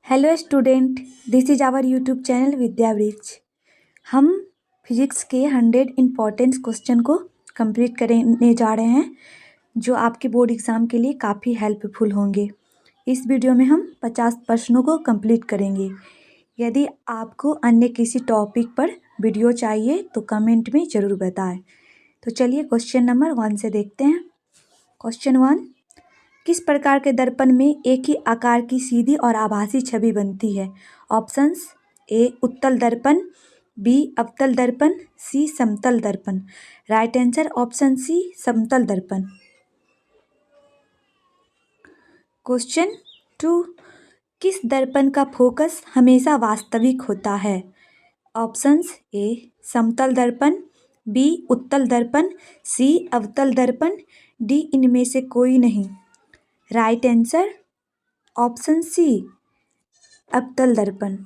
Hello student, this is our YouTube channel Vidyavriksh. हम physics के 100 important question को complete करने जा रहे हैं जो आपके बोर्ड एग्ज़ाम के लिए काफ़ी हेल्पफुल होंगे। इस वीडियो में हम 50 प्रश्नों को कंप्लीट करेंगे। यदि आपको अन्य किसी टॉपिक पर वीडियो चाहिए तो कमेंट में ज़रूर बताएं। तो चलिए क्वेश्चन नंबर 1 से देखते हैं। क्वेश्चन 1, किस प्रकार के दर्पण में एक ही आकार की सीधी और आभासी छवि बनती है? ऑप्शंस: ए उत्तल दर्पण, बी अवतल दर्पण, सी समतल दर्पण। राइट आंसर ऑप्शन सी समतल दर्पण। क्वेश्चन 2, किस दर्पण का फोकस हमेशा वास्तविक होता है? ऑप्शंस: ए समतल दर्पण, बी उत्तल दर्पण, सी अवतल दर्पण, डी इनमें से कोई नहीं। राइट आंसर ऑप्शन सी अवतल दर्पण।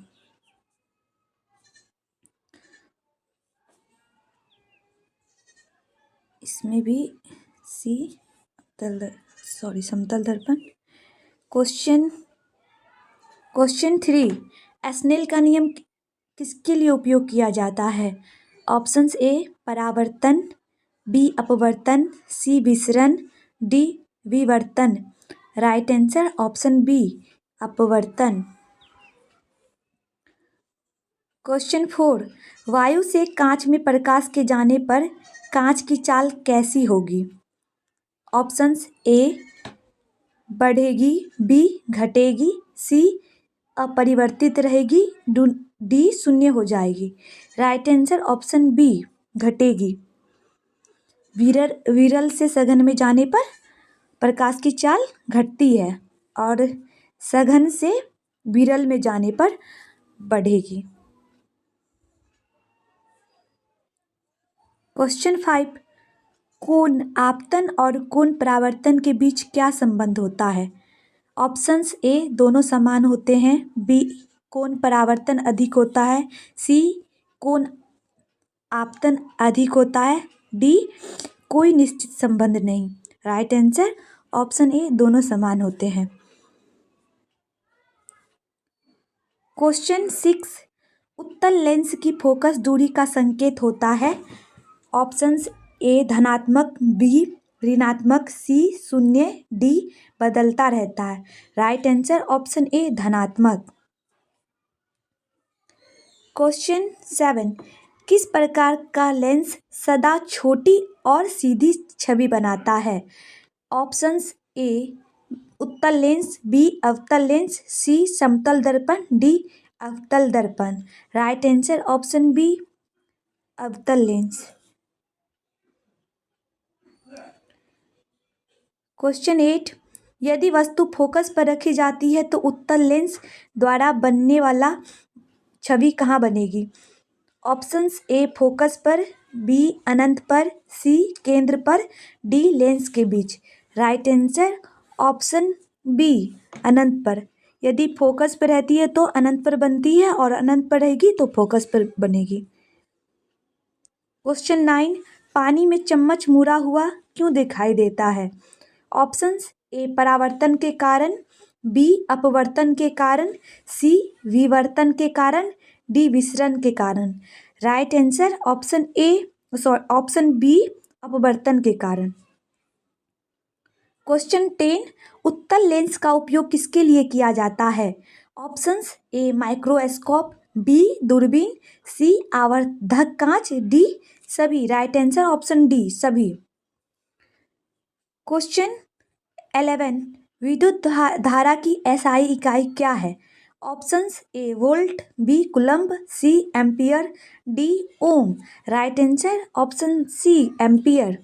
इसमें भी सी समतल दर्पण। क्वेश्चन 3, स्नेल का नियम किसके लिए उपयोग किया जाता है? ऑप्शंस: ए परावर्तन, बी अपवर्तन, सी विसरण, डी विवर्तन। राइट आंसर ऑप्शन बी अपवर्तन। क्वेश्चन 4, वायु से कांच में प्रकाश के जाने पर कांच की चाल कैसी होगी? ऑप्शंस: ए बढ़ेगी, बी घटेगी, सी अपरिवर्तित रहेगी, डी शून्य हो जाएगी। राइट आंसर ऑप्शन बी घटेगी। विरल से सघन में जाने पर प्रकाश की चाल घटती है और सघन से विरल में जाने पर बढ़ेगी। क्वेश्चन 5, कोण आपतन और कोण परावर्तन के बीच क्या संबंध होता है? ऑप्शंस: ए दोनों समान होते हैं, बी कोण परावर्तन अधिक होता है, सी कोण आपतन अधिक होता है, डी कोई निश्चित संबंध नहीं। राइट आंसर ऑप्शन ए दोनों समान होते हैं। क्वेश्चन 6, उत्तल लेंस की फोकस दूरी का संकेत होता है। ऑप्शंस: ए धनात्मक, बी ऋणात्मक, सी शून्य, डी बदलता रहता है। राइट आंसर ऑप्शन ए धनात्मक। क्वेश्चन 7, किस प्रकार का लेंस सदा छोटी और सीधी छवि बनाता है? ऑप्शंस: ए उत्तल लेंस, बी अवतल लेंस, सी समतल दर्पण, डी अवतल दर्पण। राइट आंसर ऑप्शन बी अवतल लेंस। क्वेश्चन 8, यदि वस्तु फोकस पर रखी जाती है तो उत्तल लेंस द्वारा बनने वाला छवि कहाँ बनेगी? ऑप्शंस: ए फोकस पर, बी अनंत पर, सी केंद्र पर, डी लेंस के बीच। राइट आंसर ऑप्शन बी अनंत पर। यदि फोकस पर रहती है तो अनंत पर बनती है और अनंत पर रहेगी तो फोकस पर बनेगी। क्वेश्चन 9, पानी में चम्मच मुड़ा हुआ क्यों दिखाई देता है? ऑप्शंस: ए परावर्तन के कारण, बी अपवर्तन के कारण, सी विवर्तन के कारण, डी विसरण के कारण। राइट आंसर ऑप्शन बी अपवर्तन के कारण। क्वेश्चन 10, उत्तल लेंस का उपयोग किसके लिए किया जाता है? ऑप्शंस: ए माइक्रोस्कोप, बी दूरबीन, सी आवर्धक कांच, डी सभी। राइट आंसर ऑप्शन डी सभी। क्वेश्चन 11, विद्युत धारा की एसआई इकाई क्या है? Options: A volt, B coulomb, C ampere, D ohm. Right answer option C ampere.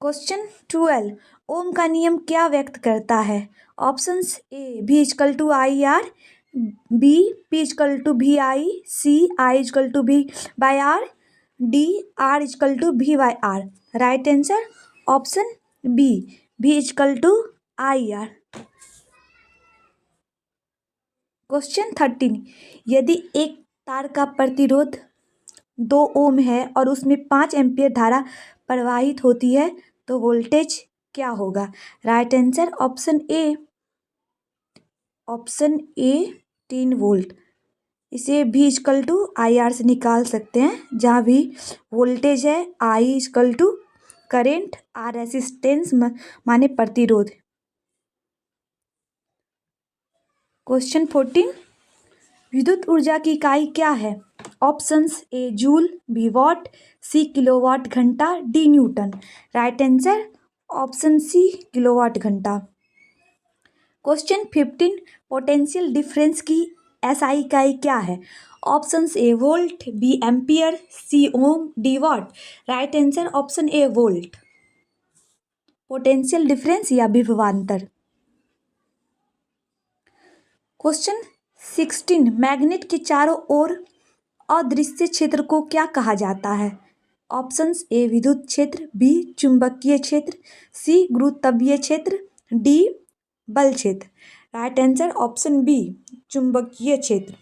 Question 12, ohm का नियम क्या व्यक्त करता है? Options: A V equal to I R, B P equal to V I, C I equal to V by R, D R equal to V by R. Right answer option B भी equal to I R. Question 13, यदि एक तार का प्रतिरोध 2 ओम है और उसमें 5 ampere धारा प्रवाहित होती है तो वोल्टेज क्या होगा? Right answer option A option A 3 volt. इसे भी इक्वल टू आई आर से निकाल सकते हैं, जहाँ भी वोल्टेज है I equal to current, R resistance माने प्रतिरोध। क्वेश्चन 14, विद्युत ऊर्जा की इकाई क्या है? Options A joule, B watt, C kilowatt घंटा, D newton. Right answer option C kilowatt घंटा। क्वेश्चन 15, पोटेंशियल डिफरेंस की एसआई इकाई क्या है? Options A volt, B ampere, C ohm, D watt. Right answer option A volt. Potential difference या विभवांतर। Question 16, magnet के चारों ओर अदृश्य क्षेत्र को क्या कहा जाता है? ऑप्शंस ए विद्युत क्षेत्र, बी चुंबकीय क्षेत्र, सी गुरुत्वीय क्षेत्र, डी बल क्षेत्र। राइट आंसर ऑप्शन बी चुंबकीय क्षेत्र।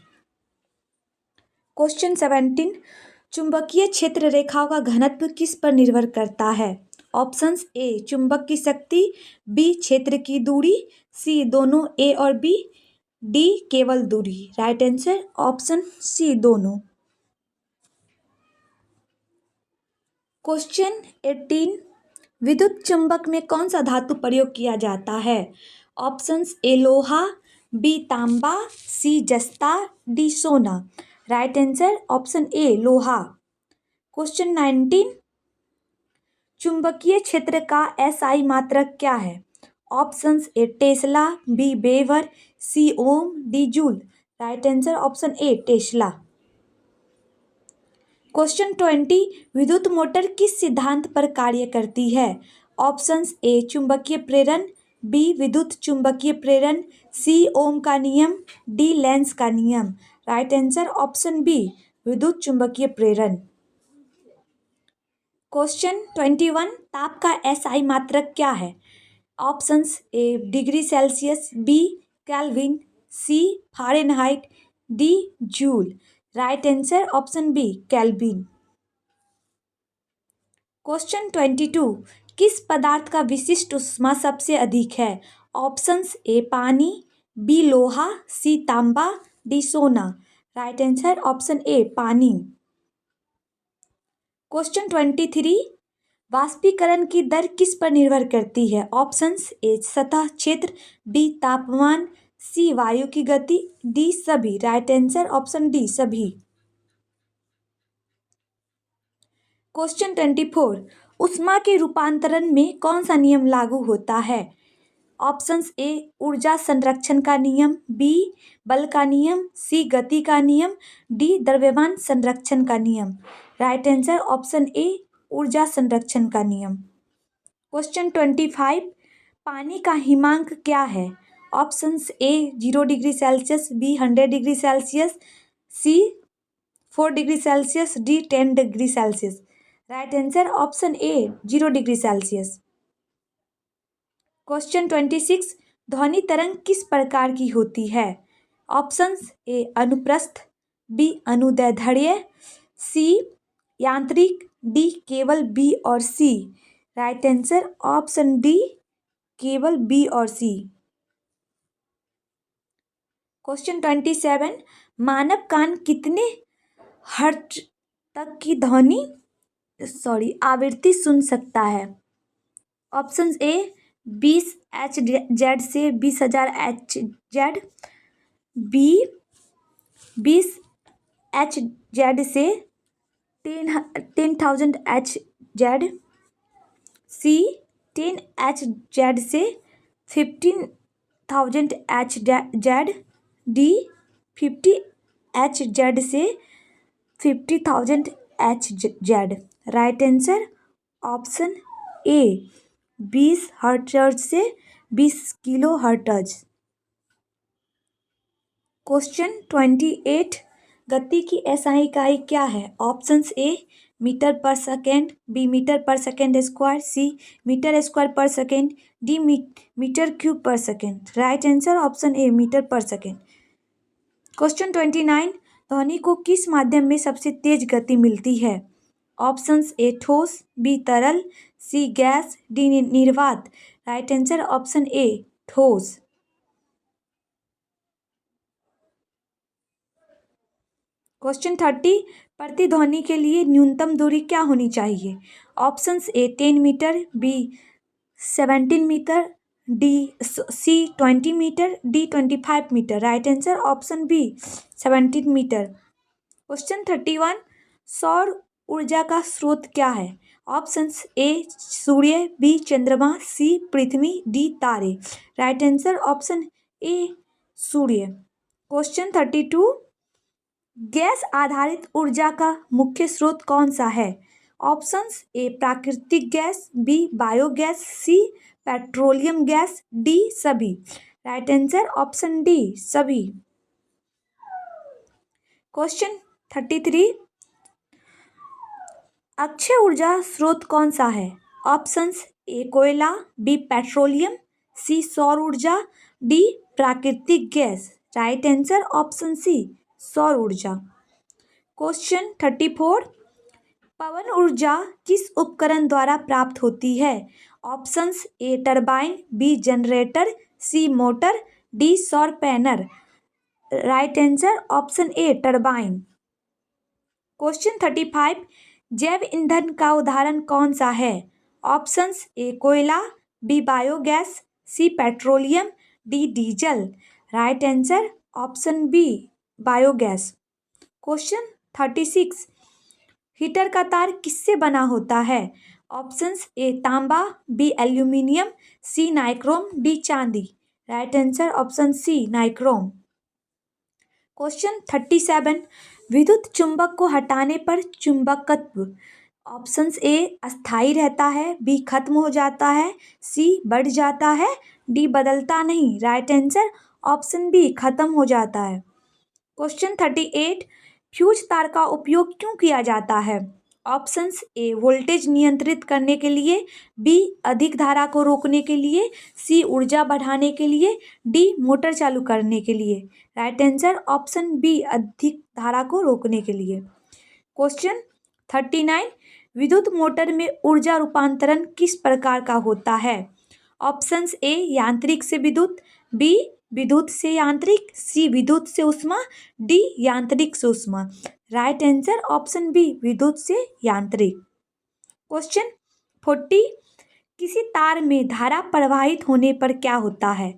क्वेश्चन 17, चुंबकीय क्षेत्र रेखाओं का घनत्व किस पर निर्भर करता है? ऑप्शंस ए चुंबक की शक्ति, बी क्षेत्र की दूरी, सी दोनों ए और बी, डी केवल दूरी। राइट आंसर ऑप्शन सी दोनों। क्वेश्चन 18, विद्युत चुंबक में कौन सा धातु प्रयोग किया जाता है? ऑप्शंस ए लोहा, बी तांबा, सी जस्ता, डी सोना। राइट आंसर ऑप्शन ए लोहा। क्वेश्चन 19, चुंबकीय क्षेत्र का एसआई मात्रक क्या है? Options A tesla, B weber, C ohm, D joule. Right answer option A tesla. Question 20, विद्युत मोटर किस सिद्धांत पर कार्य करती है? ऑप्शंस ए चुंबकीय प्रेरण, बी विद्युत चुंबकीय प्रेरण, सी ओम का नियम, डी लेंस का नियम। राइट आंसर ऑप्शन बी विद्युत चुंबकीय प्रेरण। क्वेश्चन 21, ताप का एसआई मात्रक क्या है? Options A degree Celsius, B kelvin, C Fahrenheit, D joule. Right answer option B kelvin. Question 22, किस पदार्थ का विशिष्ट ऊष्मा सबसे अधिक है? ऑप्शंस ए पानी, बी लोहा, सी तांबा, डी सोना। राइट आंसर ऑप्शन ए पानी। क्वेश्चन 23, वाष्पीकरण की दर किस पर निर्भर करती है? ऑप्शंस ए सतह क्षेत्र, बी तापमान, सी वायु की गति, डी सभी। राइट आंसर ऑप्शन डी सभी। क्वेश्चन 24, ऊष्मा के रूपांतरण में कौन सा नियम लागू होता है? ऑप्शंस ए ऊर्जा संरक्षण का नियम, बी बल का नियम, सी गति का नियम, डी द्रव्यमान संरक्षण का नियम। राइट आंसर ऑप्शन ए ऊर्जा संरक्षण का नियम। क्वेश्चन 25, पानी का हिमांक क्या है? Options A 0 degree Celsius, B 100 degree Celsius, C 4 degree Celsius, D 10 degree Celsius. Right answer option A 0 degree Celsius. Question 26, ध्वनि तरंग किस प्रकार की होती है? ऑप्शंस ए अनुप्रस्थ, बी अनुदैर्ध्य, सी यांत्रिक, डी केवल बी और सी। राइट आंसर ऑप्शन डी केवल बी और सी। क्वेश्चन 27, मानव कान कितने हर्ट्ज तक की आवृत्ति सुन सकता है? ऑप्शंस ए 20 Hz से 20,000 Hz, बी 20 Hz से 10,000 Hz, सी 10 Hz से 15,000 Hz, डी 50 Hz से 50,000 Hz। राइट आंसर ऑप्शन ए 20 हर्ट्ज से 20 किलो हर्ट्ज। क्वेश्चन 28, गति की एसआई इकाई क्या है? ऑप्शंस ए मीटर पर सेकेंड, बी मीटर पर second square, C metre square पर सेकेंड, डी मीटर क्यूब पर second. Right answer option A metre पर सेकेंड। क्वेश्चन 29, ध्वनि को किस माध्यम में सबसे तेज गति मिलती है? ऑप्शंस ए ठोस, बी तरल, सी गैस, डी निर्वात। राइट आंसर ऑप्शन ए ठोस। क्वेश्चन 30, प्रतिध्वनि के लिए न्यूनतम दूरी क्या होनी चाहिए? Options A 10 metre, B 17 metre, C 20 metre, D 25 metre. Right answer option B 17 metre. Question 31, सौर ऊर्जा का स्रोत क्या है? ऑप्शंस ए सूर्य, बी चंद्रमा, सी पृथ्वी, डी तारे। राइट आंसर ऑप्शन ए सूर्य। क्वेश्चन 32, गैस आधारित ऊर्जा का मुख्य स्रोत कौन सा है? ऑप्शंस ए प्राकृतिक gas, B biogas, C petroleum gas, D सभी। राइट आंसर ऑप्शन डी सभी। क्वेश्चन 33, अक्षय ऊर्जा स्रोत कौन सा है? ऑप्शंस ए कोयला, बी पेट्रोलियम, सी सौर ऊर्जा, डी प्राकृतिक gas. Right answer option C सौर ऊर्जा। क्वेश्चन 34, पवन ऊर्जा किस उपकरण द्वारा प्राप्त होती है? Options A turbine, B generator, C motor, D सौर panel. Right answer option A turbine. Question 35, जैव ईंधन का उदाहरण कौन सा है? ऑप्शंस ए कोयला, B biogas, C petroleum, D diesel. Right answer option B biogas. Question 36, heater का तार किससे बना होता है? ऑप्शंस ए तांबा, B aluminium, C nichrome, D चांदी। Right answer option C nichrome. Question 37, विद्युत चुंबक को हटाने पर चुंबकत्व ऑप्शंस ए अस्थाई रहता है, बी खत्म हो जाता है, सी बढ़ जाता है, डी बदलता नहीं। राइट आंसर ऑप्शन बी खत्म हो जाता है। क्वेश्चन 38, फ्यूज तार का उपयोग क्यों किया जाता है? ऑप्शंस ए वोल्टेज नियंत्रित करने के लिए, बी अधिक धारा को रोकने के लिए, सी ऊर्जा बढ़ाने के लिए, डी मोटर चालू करने के लिए। राइट आंसर ऑप्शन बी अधिक धारा को रोकने के लिए। क्वेश्चन 39, विद्युत मोटर में ऊर्जा रूपांतरण किस प्रकार का होता है? ऑप्शंस ए यांत्रिक से विद्युत, बी विद्युत से यांत्रिक, सी विद्युत से ऊष्मा, डी यांत्रिक से ऊष्मा। राइट आंसर ऑप्शन बी विद्युत से यांत्रिक। क्वेश्चन 40, किसी तार में धारा प्रवाहित होने पर क्या होता है?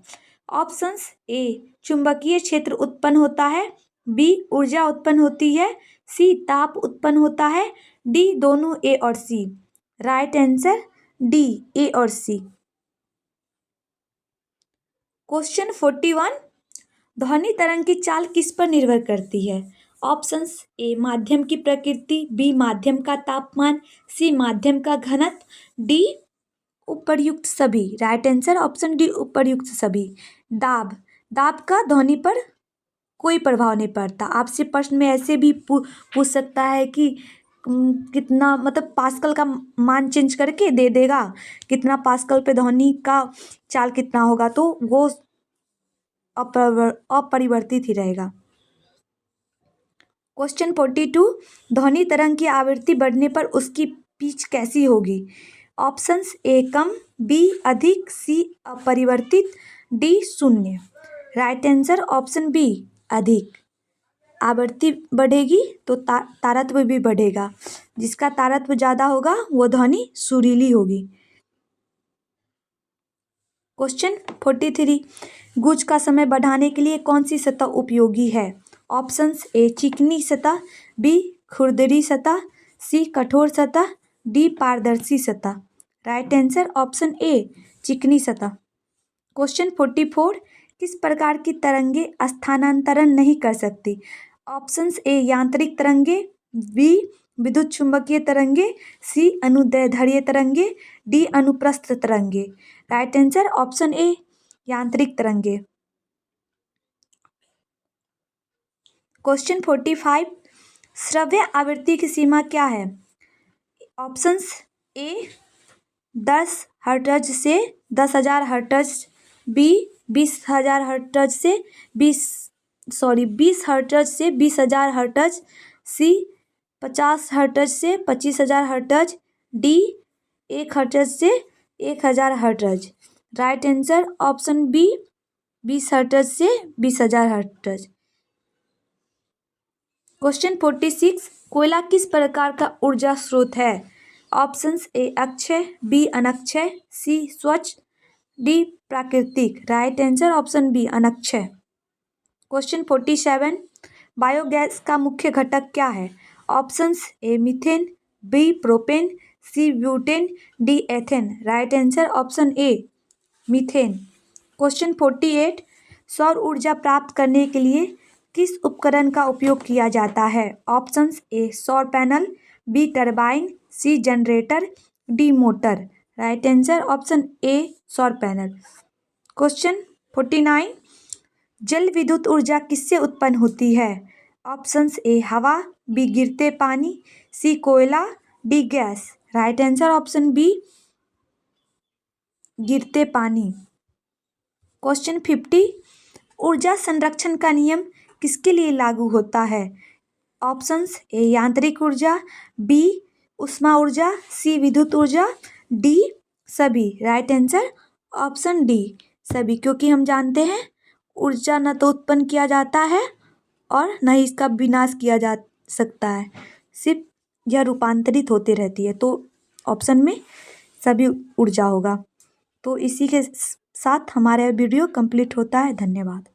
ऑप्शंस ए चुंबकीय क्षेत्र उत्पन्न होता है, बी ऊर्जा उत्पन्न होती है, सी ताप उत्पन्न होता है, डी दोनों ए और सी। राइट आंसर डी ए और सी। क्वेश्चन 41, ध्वनि तरंग की चाल किस पर निर्भर करती है? ऑप्शंस ए माध्यम की प्रकृति, बी माध्यम का तापमान, सी माध्यम का घनत्व, डी उपर्युक्त सभी। राइट आंसर ऑप्शन डी उपर्युक्त सभी। दाब का ध्वनि पर कोई प्रभाव नहीं पड़ता। आपसे प्रश्न में ऐसे भी पूछ सकता है कि कितना मतलब पास्कल का मान चेंज करके दे देगा, कितना पास्कल पे ध्वनि का चाल कितना होगा, तो वो अपरिवर्तित ही रहेगा। क्वेश्चन 42, ध्वनि तरंग की आवृत्ति बढ़ने पर उसकी पिच कैसी होगी? ऑप्शंस ए कम, बी अधिक, सी अपरिवर्तित, डी शून्य। राइट आंसर ऑप्शन बी अधिक। आवृत्ति बढ़ेगी तो तारत्व भी बढ़ेगा। जिसका तारत्व ज़्यादा होगा वो ध्वनि सुरीली होगी। क्वेश्चन 43, गूंज का समय बढ़ाने के लिए कौन सी सतह उपयोगी है? ऑप्शंस ए चिकनी सतह, बी खुरदरी सतह, सी कठोर सतह, डी पारदर्शी सतह। राइट आंसर ऑप्शन ए चिकनी सतह। क्वेश्चन 44, किस प्रकार की तरंगे स्थानांतरण नहीं कर सकती? ऑप्शंस ए यांत्रिक तरंगे, बी विद्युत चुंबकीय तरंगे, सी अनुदैर्ध्य तरंगे, डी अनुप्रस्थ तरंगे। राइट आंसर ऑप्शन ए यांत्रिक तरंगे। क्वेश्चन 45, श्रव्य आवृत्ति की सीमा क्या है? ऑप्शंस ए 10 हर्ट्ज से 10,000 हर्ट्ज, बी 20,000 हर्ट्ज से 20 हर्ट्ज से 20,000 हर्ट्ज, सी 50 हर्ट्ज से 25,000 हर्ट्ज, डी 1 हर्ट्ज से 1,000 hertz. Right answer option B 20 hertz से 20,000 हर्ट्ज। क्वेश्चन 46, कोयला किस प्रकार का ऊर्जा स्रोत है? ऑप्शंस ए अक्षय, बी अनक्षय, सी स्वच्छ, डी प्राकृतिक। राइट आंसर ऑप्शन बी अनक्षय। क्वेश्चन 47, बायोगैस का मुख्य घटक क्या है? Options A methane, B propane, C butane, D ethane. Right answer option A methane. Question 48, सौर ऊर्जा प्राप्त करने के लिए किस उपकरण का उपयोग किया जाता है? ऑप्शंस ए सौर panel, B turbine, C generator, D motor. Right answer option A सौर पैनल। क्वेश्चन 49, जल विद्युत ऊर्जा किससे उत्पन्न होती है? ऑप्शंस ए हवा, बी गिरते पानी, सी कोयला, D gas. Right answer option B गिरते पानी। क्वेश्चन 50, ऊर्जा संरक्षण का नियम किसके लिए लागू होता है? ऑप्शंस ए यांत्रिक ऊर्जा, बी ऊष्मा ऊर्जा, सी विद्युत ऊर्जा, डी सभी। राइट आंसर ऑप्शन डी सभी, क्योंकि हम जानते हैं ऊर्जा न तो उत्पन्न किया जाता है और न ही इसका विनाश किया जा सकता है, सिर्फ यह रूपांतरित होते रहती है। तो ऑप्शन में सभी ऊर्जा होगा। तो इसी के साथ हमारा वीडियो कंप्लीट होता है। धन्यवाद।